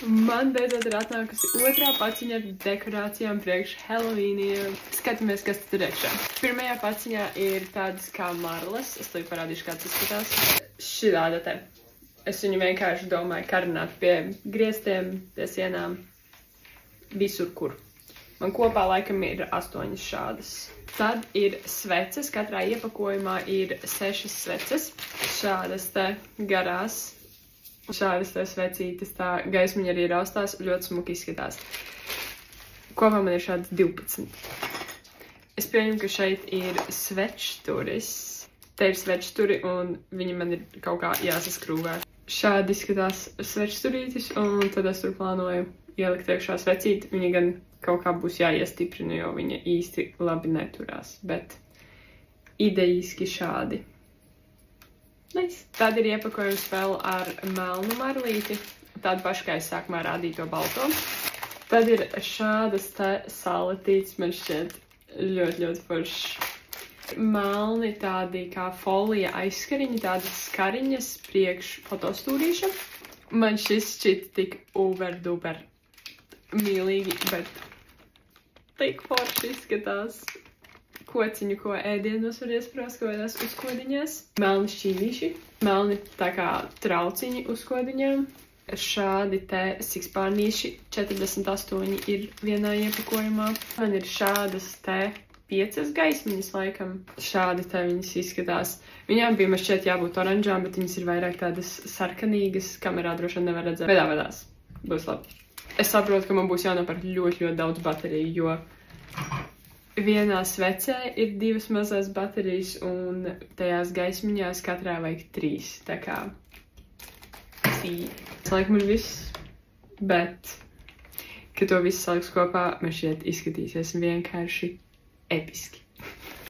Man beidzot ir atnākusi otrā paciņa ar dekorācijām priekš Halloweeniem. Skatāmies, kas tur iekšā. Pirmajā paciņā ir tādas kā marles. Es tev parādīšu, kāds izskatās. Šitāda te. Es viņu vienkārši domāju karināt pie griestiem, pie sienām. Visur, kur. Man kopā laikam ir 8 šādas. Tad ir sveces. Katrā iepakojumā ir 6 sveces. Šādas te garās. Šādas te svecītes, tā gaismiņa arī raustās, ļoti smuki izskatās. Kopā man ir šādas 12. Es pieņemu, ka šeit ir svečturis. Te ir svečturi un viņi man ir kaut kā jāsaskrūvē. Šādi izskatās svečturītis un tad es tur plānoju ielikt iekšā svecīti. Viņa gan kaut kā būs jāiestiprina, jo viņa īsti labi neturās, bet idejiski šādi. Nice. Tad ir iepakojums vēl ar melnu marlīti, tādu pašu, kā es sākumā rādīju to balto. Tad ir šādas te salatītes, man šķiet ļoti foršs. Melni tādi kā folija aizskariņi, tādas skariņas priekš fotostūrīša. Man šis šķiet tik uber-duper mīlīgi, bet tik forši izskatās. Kociņu, ko ēdienos var iesprāst, ko ēdās uzkodiņās. Melni šķīdīši, melni tā kā trauciņi uzkodiņām. Šādi te sikspārnīši 48 ir vienā iepakojumā. Man ir šādas te 5 gaismiņas laikam. Šādi te viņas izskatās. Viņām bija man šķiet jābūt oranžām, bet viņas ir vairāk tādas sarkanīgas. Kamerā droši vien nevar redzēt. Vedās. Būs labi. Es saprotu, ka man būs jānopērk ļoti daudz bateriju, jo vienā svecē ir 2 mazās baterijas un tajās gaismiņās katrā vajag 3. Tā kā tas laikam ir viss, bet, kad to visu saliks kopā, man šķiet izskatīsies vienkārši episki.